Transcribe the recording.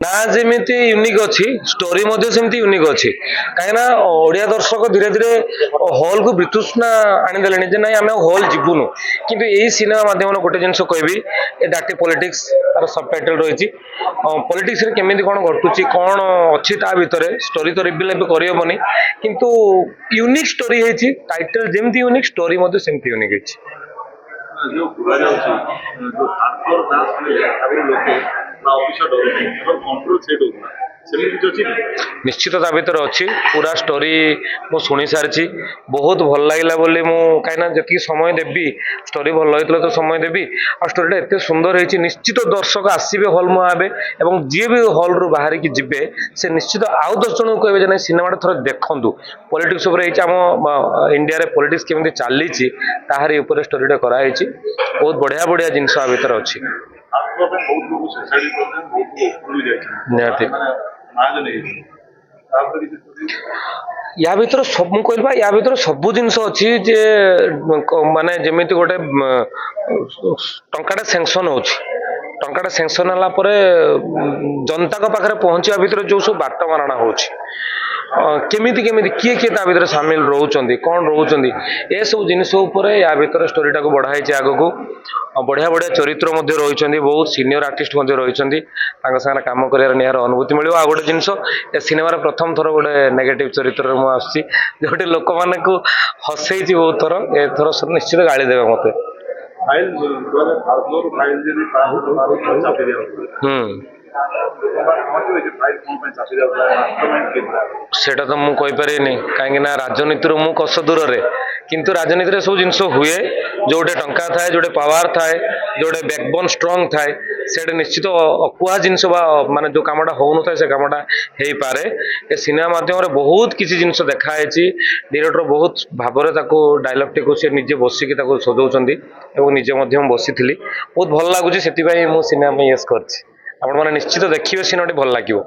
ନା ଯେମିତି ୟୁନିକ୍ ଅଛି ଷ୍ଟୋରି ମଧ୍ୟ ସେମିତି ୟୁନିକ୍ ଅଛି କାହିଁକିନା ଓଡ଼ିଆ ଦର୍ଶକ ଧୀରେ ଧୀରେ ହଲ୍କୁ ବିତୃଷ୍ଣା ଆଣିଦେଲେଣି ଯେ ନାଇଁ ଆମେ ହଲ୍ ଯିବୁନୁ କିନ୍ତୁ ଏଇ ସିନେମା ମାଧ୍ୟମରେ ଗୋଟେ ଜିନିଷ କହିବି ଏ ଡାଟି ପଲିଟିକ୍ସ ତାର ସବଟାଇଟଲ ରହିଛି ପଲିଟିକ୍ସରେ କେମିତି କ'ଣ ଘଟୁଛି କ'ଣ ଅଛି ତା ଭିତରେ ଷ୍ଟୋରି ତ ରିଭିଲ୍ ଏବେ କରିହେବନି କିନ୍ତୁ ୟୁନିକ୍ ଷ୍ଟୋରି ହେଇଛି ଟାଇଟଲ ଯେମିତି ୟୁନିକ୍ ଷ୍ଟୋରି ମଧ୍ୟ ସେମିତି ୟୁନିକ୍ ହେଇଛି जो କୁହାଯାଉଛି जो ହାର୍ଡକୋର ନା ଶୁଣିଲେ ଆଗରୁ ଲୋକେ ବା ଅଫିସର ଡରୁଥିଲେ ଏବଂ କଣ୍ଟ୍ରୋଲ ସେଟ୍ ହଉଥିଲା ସେମିତି କିଛି ଅଛି ନିଶ୍ଚିତ ତା ଭିତରେ ଅଛି ପୁରା ଷ୍ଟୋରି ମୁଁ ଶୁଣି ସାରିଛି ବହୁତ ଭଲ ଲାଗିଲା ବୋଲି ମୁଁ କାହିଁକିନା ଯେତିକି ସମୟ ଦେବି ଷ୍ଟୋରି ଭଲ ହେଇଥିଲା ତ ସମୟ ଦେବି ଆଉ ଷ୍ଟୋରିଟା ଏତେ ସୁନ୍ଦର ହେଇଛି ନିଶ୍ଚିତ ଦର୍ଶକ ଆସିବେ ହଲ୍ ମୁହାଁବେ ଏବଂ ଯିଏ ବି ହଲ୍ରୁ ବାହାରିକି ଯିବେ ସେ ନିଶ୍ଚିତ ଆଉ 10 ଜଣଙ୍କୁ କହିବେ ଯେ ନାଇଁ ସିନେମାଟା ଥରେ ଦେଖନ୍ତୁ ପଲିଟିକ୍ସ ଉପରେ ହେଇଛି ଆମ ଇଣ୍ଡିଆରେ ପଲିଟିକ୍ସ କେମିତି ଚାଲିଛି ତାହାରି ଉପରେ ଷ୍ଟୋରିଟା କରାହେଇଛି ବହୁତ ବଢ଼ିଆ ବଢ଼ିଆ ଜିନିଷ ଆ ଭିତରେ ଅଛି ହାର୍ଡକୋର ପାଇଁ ବହୁତ ଲୋକ ସୁସାଇଡ୍ କରୁଛନ୍ତି ବହୁତ ଲୋକ ଉପରକୁ ଯାଇଛନ୍ତି ନିହାତି ମାନେ ମାର୍କ ନେଇଛନ୍ତି ତାପରେ କିଛି ୟା ଭିତରେ ସବୁ ମୁଁ କହିଲି ବା ୟା ଭିତରେ ସବୁ ଜିନିଷ ଅଛି ଯେ ମାନେ ଯେମିତି ଗୋଟେ ଟଙ୍କାଟା ସେଂସନ୍ ହେଉଛି ଟଙ୍କାଟା ସେଂସନ୍ ହେଲା ପରେ ଜନତାଙ୍କ ପାଖରେ ପହଞ୍ଚିବା ଭିତରେ ଯେଉଁ ସବୁ ବାଟ ମାରଣା ହେଉଛି କେମିତି କେମିତି କିଏ କିଏ ତା ଭିତରେ ସାମିଲ ରହୁଛନ୍ତି କ'ଣ ରହୁଛନ୍ତି ଏସବୁ ଜିନିଷ ଉପରେ ୟା ଭିତରେ ଷ୍ଟୋରିଟାକୁ ବଢ଼ା ହେଇଛି ଆଗକୁ ବଢ଼ିଆ ବଢ଼ିଆ ଚରିତ୍ର ମଧ୍ୟ ରହିଛନ୍ତି ବହୁତ ସିନିୟର ଆର୍ଟିଷ୍ଟ ମଧ୍ୟ ରହିଛନ୍ତି ତାଙ୍କ ସାଙ୍ଗରେ କାମ କରିବାର ନିଆର ଅନୁଭୂତି ମିଳିବ ଆଉ ଗୋଟେ ଜିନିଷ ଏ ସିନେମାର ପ୍ରଥମ ଥର ଗୋଟେ ନେଗେଟିଭ୍ ଚରିତ୍ରରେ ମୁଁ ଆସୁଛି ଯେଉଁଠି ଲୋକମାନଙ୍କୁ ହସେଇଛି ବହୁତ ଥର ଏଥର ନିଶ୍ଚିତ ଗାଳି ଦେବେ ମୋତେ ଫାଇଲ ହାର୍ଡକୋର ଫାଇଲ ଯଦି ଚାପି ଦିଆଯାଉଥିଲା ସେଇଟା ତ ମୁଁ କହିପାରିବିନି କାହିଁକି ନା ରାଜନୀତିରୁ ମୁଁ କୋଶ ଦୂରରେ କିନ୍ତୁ ରାଜନୀତିରେ ସବୁ ଜିନିଷ ହୁଏ ଯୋଉଟେ ଟଙ୍କା ଥାଏ ଯୋଉଟେ ପାୱାର ଥାଏ ଯୋଉଟେ ବ୍ୟାକବୋନ୍ ଷ୍ଟ୍ରଙ୍ଗ ଥାଏ ସେଇଟା ନିଶ୍ଚିତ ଅକୁହା ଜିନିଷ ବା ମାନେ ଯୋଉ କାମଟା ହଉନଥାଏ ସେ କାମଟା ହେଇପାରେ ଏ ସିନେମା ମାଧ୍ୟମରେ ବହୁତ କିଛି ଜିନିଷ ଦେଖାହେଇଛି ଡିରେକ୍ଟର ବହୁତ ଭାବରେ ତାକୁ ଡାଇଲଗଟିକୁ ସେ ନିଜେ ବସିକି ତାକୁ ସଜଉଛନ୍ତି ଏବଂ ନିଜେ ମଧ୍ୟ ବସିଥିଲି ବହୁତ ଭଲ ଲାଗୁଛି ସେଥିପାଇଁ ମୁଁ ସିନେମା ପାଇଁ ୟେସ୍ କରିଛି ଆପଣମାନେ ନିଶ୍ଚିତ ଦେଖିବେ ସିନେମାଟି ଭଲ ଲାଗିବ